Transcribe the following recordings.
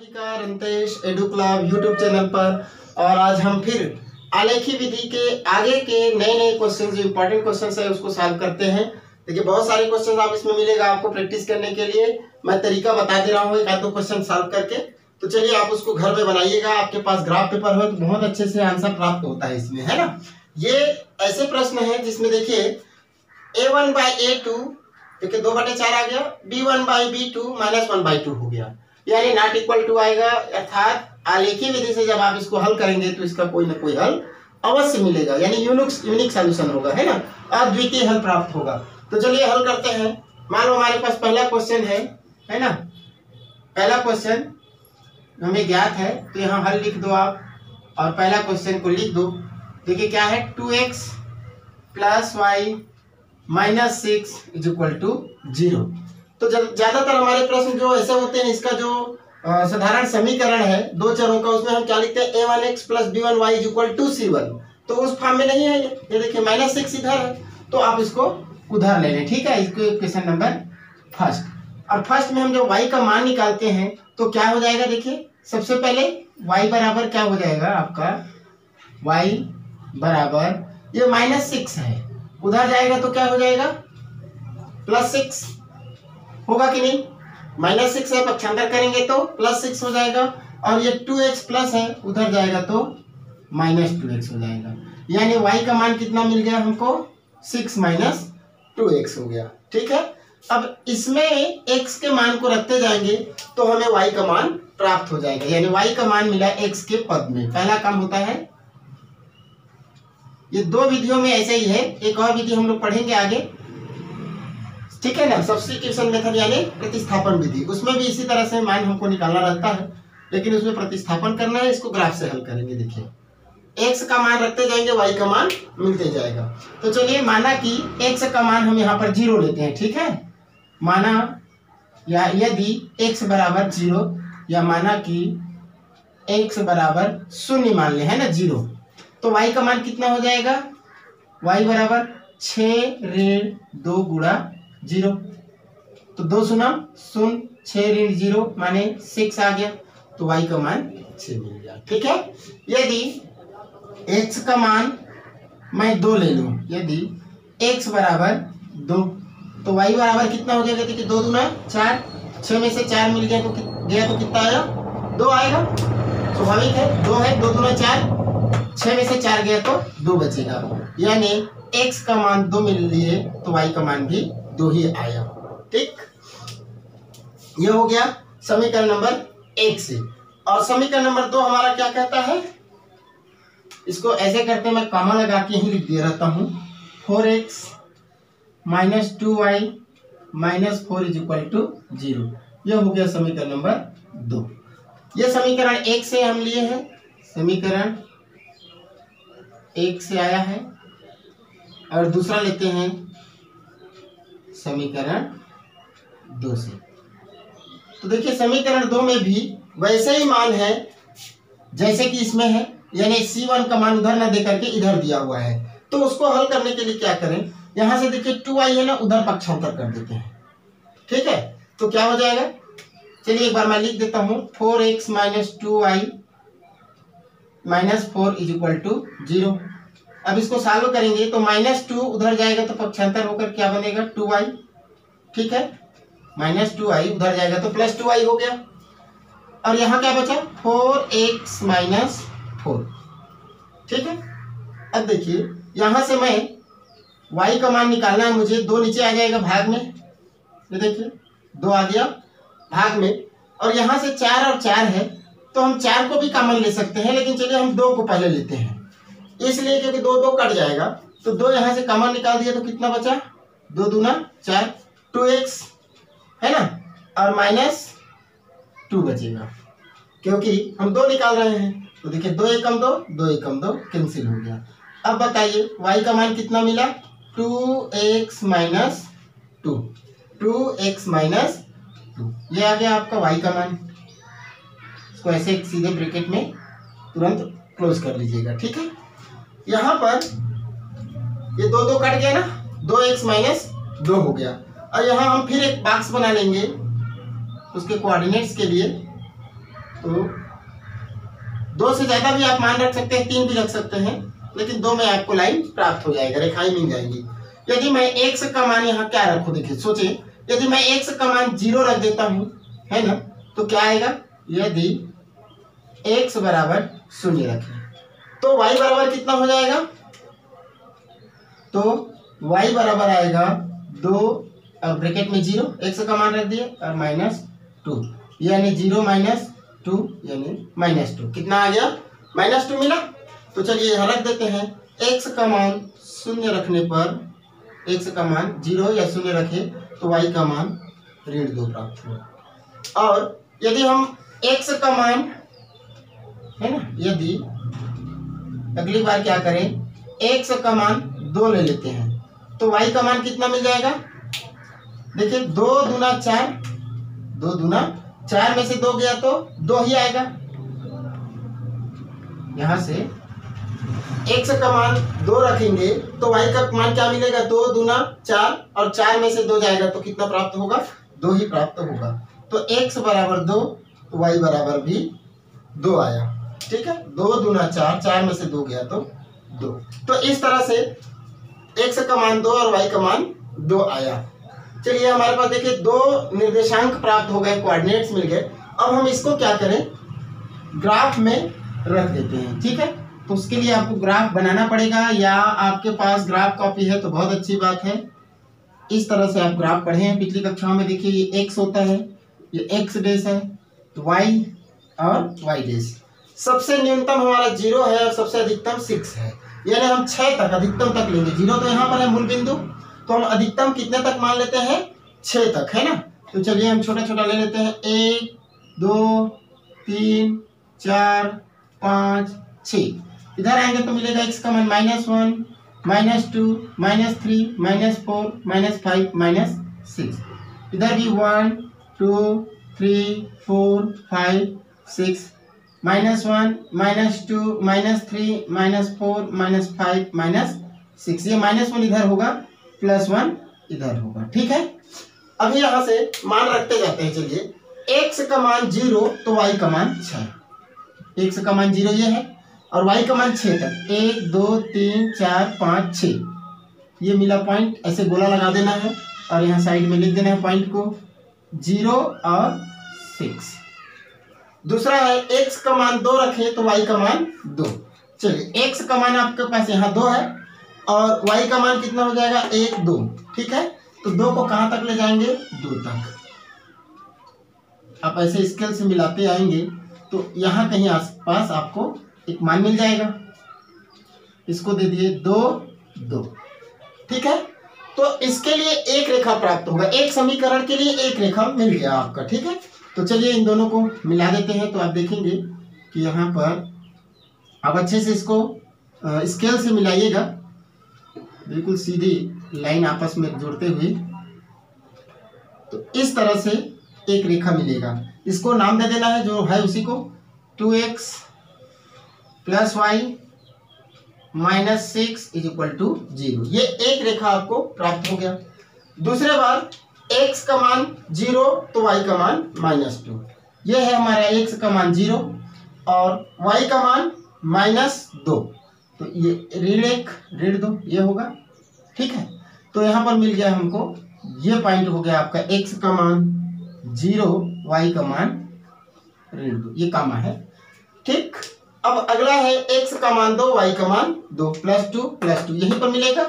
का रंतेश edu club YouTube channel पर। और आज हम फिर आलेखी विधि के आगे के नए नए क्वेश्चन जो इंपॉर्टेंट क्वेश्चन है उसको सॉल्व करते हैं। देखिए बहुत सारे क्वेश्चन आप इसमें मिलेगा आपको प्रैक्टिस करने के लिए। मैं तरीका बता दे रहा हूँ एक आध दो क्वेश्चन सॉल्व करके, तो चलिए आप उसको घर में बनाइएगा। आपके पास ग्राफ पेपर हो तो बहुत अच्छे से आंसर प्राप्त होता है इसमें, है ना। ये ऐसे प्रश्न है जिसमें देखिए a1/a2 देखिए 2/4 आ गया, b1/b2 -1/2 हो गया, यानी नॉट इक्वल टू आएगा। अर्थात आलेखी विधि से जब आप इसको हल करेंगे तो इसका कोई ना कोई हल अवश्य मिलेगा, यानी यूनिक सॉल्यूशन होगा, है ना, अद्वितीय हल प्राप्त होगा। तो चलिए हल करते हैं। मान लो हमारे पास पहला क्वेश्चन है ना। पहला क्वेश्चन हमें ज्ञात है तो यहाँ हल लिख दो आप, और पहला क्वेश्चन को लिख दो। देखिए क्या है, 2x + y - 6 = 0। तो ज्यादातर हमारे प्रश्न जो ऐसे होते हैं, इसका जो साधारण समीकरण है दो चरों का, उसमें हम क्या लिखते हैं, a1x + b1y = c1। तो उस फॉर्म में नहीं है ये देखिए -6 इधर है, तो आप इसको उधर ले लें, ठीक है। इसको क्वेश्चन नंबर फर्स्ट। और फर्स्ट में हम जब y का मान निकालते हैं तो क्या हो जाएगा, देखिए सबसे पहले y बराबर क्या हो जाएगा आपका, y बराबर ये -6 है, उधर जाएगा तो क्या हो जाएगा +6 होगा कि नहीं। -6 है, पक्षांतर करेंगे तो +6 हो जाएगा। और ये 2x प्लस है, उधर जाएगा तो -2x हो जाएगा, यानी y का मान कितना मिल गया हमको, 6 - 2x हो गया, ठीक है। अब इसमें x के मान को रखते जाएंगे तो हमें y का मान प्राप्त हो जाएगा, यानी y का मान मिला x के पद में। पहला काम होता है, ये दो विधियों में ऐसे ही है, एक और विधि हम लोग पढ़ेंगे आगे, ठीक है ना, सब्स्टिट्यूशन मेथड यानी प्रतिस्थापन विधि। उसमें भी इसी तरह से मान हमको निकालना रहता है, लेकिन उसमें प्रतिस्थापन करना है। इसको ग्राफ से हल करेंगे। देखिए x का मान रखते जाएंगे, y का मान मिलते जाएगा। तो चलिए माना कि x का मान हम यहाँ पर 0 लेते हैं, ठीक है। माना या यदि x बराबर 0, या माना कि x बराबर 0 मान ले, है ना, 0, तो y का मान कितना हो जाएगा, y बराबर 6 ऋण 2 गुणा 0। तो 2 शून्य 0, 6 ऋण 0 माने 6 आ गया, तो y का मान 6 मिल गया, ठीक है। यदि x का मान मैं 2 ले लूं, यदि x बराबर 2, तो y बराबर कितना हो जाएगा, देखिए 2 दूना 4, 6 में से 4 मिल गया तो कितना आया, 2 आएगा, स्वाभाविक है। 2 है, 2 दूना 4, 6 में से 4 गया तो 2 बचेगा, यानी x का मान 2 मिल लिए तो y का मान भी 2 ही आया, ठीक। ये हो गया समीकरण नंबर 1 से। और समीकरण नंबर 2 हमारा क्या कहता है, इसको ऐसे करते मैं कॉमा लगा के ही लिख दे रहता हूं, 4x - 2y - 4 = 0। यह हो गया समीकरण नंबर 2। यह समीकरण 1 से हम लिए हैं, समीकरण 1 से आया है। और दूसरा लेते हैं समीकरण 2 से। तो देखिए समीकरण 2 में भी वैसे ही मान है जैसे कि इसमें है, यानी c1 का मान उधर ना दे करके इधर दिया हुआ है। तो उसको हल करने के लिए क्या करें, यहां से देखिए 2y है ना, उधर पक्षांतर कर देते हैं, ठीक है। तो क्या हो जाएगा, चलिए एक बार मैं लिख देता हूं, 4x - 2y - 4 = 0। अब इसको सॉल्व करेंगे तो -2 उधर जाएगा तो पक्षांतर होकर क्या बनेगा, 2y, ठीक है। -2y उधर जाएगा तो +2y हो गया। और यहाँ क्या बचा, 4x - 4, ठीक है। अब देखिए यहां से मैं y का मान निकालना है मुझे, 2 नीचे आ जाएगा भाग में, ये देखिए 2 आ गया भाग में। और यहां से 4 और 4 है, तो हम 4 को भी कॉमन ले सकते हैं, लेकिन चलिए हम 2 को पहले लेते हैं, इसलिए क्योंकि 2 कट जाएगा। तो 2 यहां से कॉमन निकाल दिया तो कितना बचा, 2 दूना 4, 2x है ना, और -2 बचेगा, क्योंकि हम 2 निकाल रहे हैं। तो देखिए 2 एकम 2, 2 एकम 2 कैंसिल हो गया। अब बताइए y का मान कितना मिला, 2x - 2, 2x - 2, ये आ गया आपका y का मान। इसको ऐसे सीधे ब्रैकेट में तुरंत क्लोज कर लीजिएगा, ठीक है। यहाँ पर ये 2 कट गया ना, 2x - 2 हो गया। और यहाँ हम फिर एक बॉक्स बना लेंगे उसके कोऑर्डिनेट्स के लिए, तो 2 से ज्यादा भी आप मान रख सकते हैं, 3 भी रख सकते हैं, लेकिन 2 में आपको लाइन प्राप्त हो जाएगा, रेखाएं मिल जाएंगी। यदि मैं x का मान यहाँ क्या रखूं, देखिए सोचिए, यदि मैं x का मान 0 रख देता हूं, है ना, तो क्या आएगा, यदि x बराबर 0 रखें तो y बराबर कितना हो जाएगा, तो y बराबर आएगा 2 और ब्रैकेट में 0, x का मान रख दिए और -2, यानी 0 - 2 यानी -2, कितना आ गया, -2 मिला। तो चलिए यहाँ रख देते हैं, x का मान 0 रखने पर, x का मान 0 या 0 रखे तो y का मान -2 प्राप्त हुआ। और यदि हम x का मान, है ना, यदि अगली बार क्या करें, x का मान 2 ले लेते हैं तो y का मान कितना मिल जाएगा, देखिए 2 दूना 4, 2 दूना 4 में से 2 गया तो 2 ही आएगा। यहां से x का मान 2 रखेंगे तो y का मान क्या मिलेगा, 2 दूना 4 और 4 में से 2 जाएगा तो कितना प्राप्त होगा, 2 ही प्राप्त होगा। तो x बराबर 2, y बराबर भी 2 आया, ठीक है, 2 दूना 4, 4 में से 2 गया तो 2। तो इस तरह से x का मान 2 और y का मान 2 आया। चलिए हमारे पास देखिए 2 निर्देशांक प्राप्त हो गए, कोऑर्डिनेट्स मिल गए। अब हम इसको क्या करें, ग्राफ में रख देते हैं, ठीक है। तो उसके लिए आपको ग्राफ बनाना पड़ेगा, या आपके पास ग्राफ कॉपी है तो बहुत अच्छी बात है। इस तरह से आप ग्राफ पढ़े हैं पिछली कक्षाओं में, देखिए ये x होता है, ये x डैश है, तो y और y डैश, सबसे न्यूनतम हमारा 0 है और सबसे अधिकतम 6 है, यानी हम 6 तक अधिकतम तक लेंगे। 0 तो यहाँ पर है मूल बिंदु, तो हम अधिकतम कितने तक मान लेते हैं, 6 तक, है ना। तो चलिए हम छोटा छोटा ले लेते हैं, 1 2 3 4 5 6। इधर आएंगे तो मिलेगा x का मान -1 -2 -3 -4 -5 -6। इधर भी 1 2 3 4 5 6, -1 -2 -3 -4 -5 -6, ये -1 इधर होगा, +1 इधर होगा, ठीक है। अभी यहां से मान रखते जाते हैं। चलिए x का मान 0 तो y का मान 6, x का मान 0 ये है और y का मान 6 तक, 1 2 3 4 5 6, ये मिला पॉइंट, ऐसे गोला लगा देना है और यहाँ साइड में लिख देना है पॉइंट को, 0 और 6। दूसरा है x का मान 2 रखें तो y का मान 2। चलिए x का मान आपके पास यहाँ 2 है और y का मान कितना हो जाएगा, 1 2, ठीक है। तो 2 को कहां तक ले जाएंगे, 2 तक। आप ऐसे स्केल से मिलाते आएंगे तो यहाँ कहीं आसपास आपको एक मान मिल जाएगा, इसको दे दिए 2 2, ठीक है। तो इसके लिए एक रेखा प्राप्त होगा, एक समीकरण के लिए एक रेखा मिल गया आपका, ठीक है। तो चलिए इन दोनों को मिला देते हैं, तो आप देखेंगे कि यहाँ पर आप अच्छे से इसको स्केल से मिलाइएगा, बिल्कुल सीधी लाइन आपस में जोड़ते हुए, तो इस तरह से एक रेखा मिलेगा। इसको नाम दे देना है जो है उसी को, 2x + y - 6 = 0। ये एक रेखा आपको प्राप्त हो गया। दूसरे बार x का मान 0 तो y का मान -2, ये है हमारा x का मान 0 और y का मान -2, तो ये ऋण 1 ऋण 2 ये होगा, ठीक है। तो यहाँ पर मिल गया हमको, ये पॉइंट हो गया आपका, x का मान 0 y का मान ऋण 2, ये कामा है, ठीक। अब अगला है x का मान 2 y का मान 2, +2 +2 यहीं पर मिलेगा।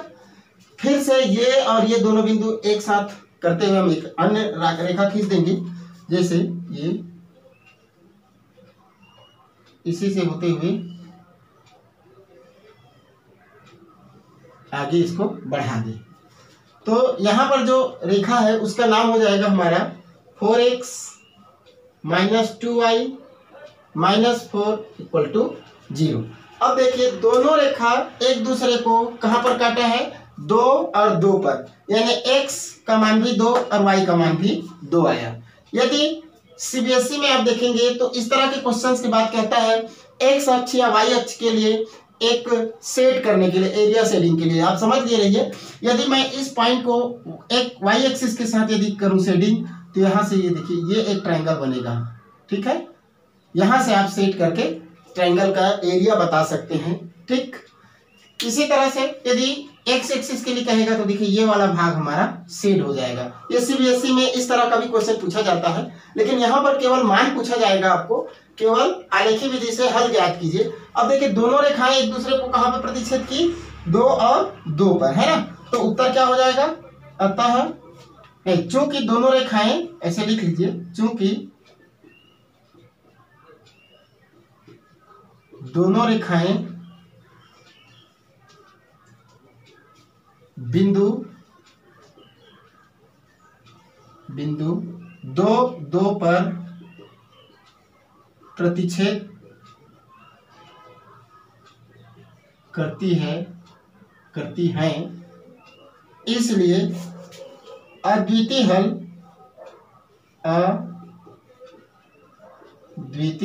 फिर से ये और ये दोनों बिंदु एक साथ करते हुए हम एक अन्य रेखा खींच देंगे, जैसे ये इसी से होते हुए आगे इसको बढ़ा दे। तो यहाँ पर जो रेखा है उसका नाम हो जाएगा हमारा 4x - 2y - 4 = 0। अब देखिए दोनों रेखा एक दूसरे को कहां पर काटा है, 2 और 2 पर, यानी x का मान भी 2 और y का मान भी 2 आया। यदि सीबीएसई में आप देखेंगे तो इस तरह के क्वेश्चंस के बाद कहता है x अक्ष या y अक्ष के लिए एक सेट करने के लिए, एरिया शेडिंग के लिए, आप समझ लिए रहिए। यदि मैं इस पॉइंट को एक y एक्सिस के साथ यदि करूं शेडिंग, तो यहां से ये देखिए ये एक ट्रायंगल बनेगा, ठीक है। यहाँ से आप सेट करके ट्रायंगल का एरिया बता सकते हैं। ठीक, इसी तरह से यदि एक्स एक्सिस के लिए कहेगा तो देखिए ये वाला भाग हमारा सेट हो जाएगा। ये सीबीएसई में इस तरह का भी क्वेश्चन पूछा जाता है, लेकिन यहाँ पर केवल मान पूछा जाएगा आपको, केवल आलेखी विधि से हल ज्ञात कीजिए। अब देखिए दोनों रेखाएं एक दूसरे को कहाँ पे प्रतिच्छेद की, 2 और 2 पर, है ना। तो उत्तर क्या हो जाएगा, अतः चूंकि दोनों रेखाएं, ऐसे लिख लीजिए, चूंकि दोनों रेखाएं बिंदु 2 पर प्रतिच्छेद करती हैं, इसलिए अद्वितीय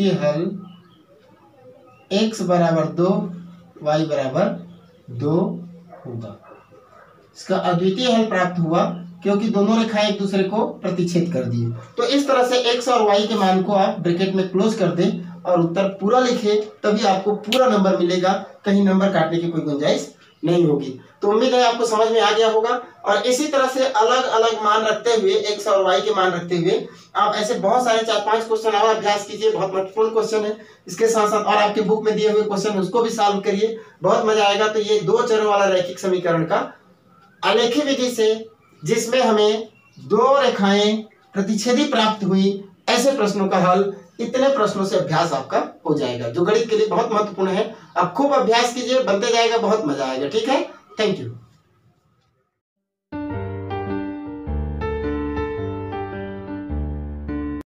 हल x बराबर 2 y बराबर 2 होगा। इसका अद्वितीय हल प्राप्त हुआ क्योंकि दोनों रेखाएं एक दूसरे को प्रतिच्छेद कर दिए। तो इस तरह से x और y के मान को आप ब्रैकेट में क्लोज कर दें और उत्तर पूरा लिखें, तभी आपको पूरा नंबर मिलेगा, कहीं नंबर काटने की कोई गुंजाइश नहीं होगी। तो उम्मीद है आपको समझ में आ गया होगा। और इसी तरह से अलग अलग मान रखते हुए, x और y के मान रखते हुए आप ऐसे बहुत सारे 4-5 क्वेश्चन और अभ्यास कीजिए। बहुत महत्वपूर्ण क्वेश्चन है। इसके साथ साथ और आपके बुक में दिए हुए क्वेश्चन उसको भी सॉल्व करिए, बहुत मजा आएगा। तो ये 2 चरों वाला रैखिक समीकरण का आलेखी विधि से, जिसमें हमें 2 रेखाएं प्रतिच्छेदी प्राप्त हुई, ऐसे प्रश्नों का हल इतने प्रश्नों से अभ्यास आपका हो जाएगा, जो गणित के लिए बहुत महत्वपूर्ण है। आप खूब अभ्यास कीजिए, बनते जाएगा, बहुत मजा आएगा। ठीक है, थैंक यू।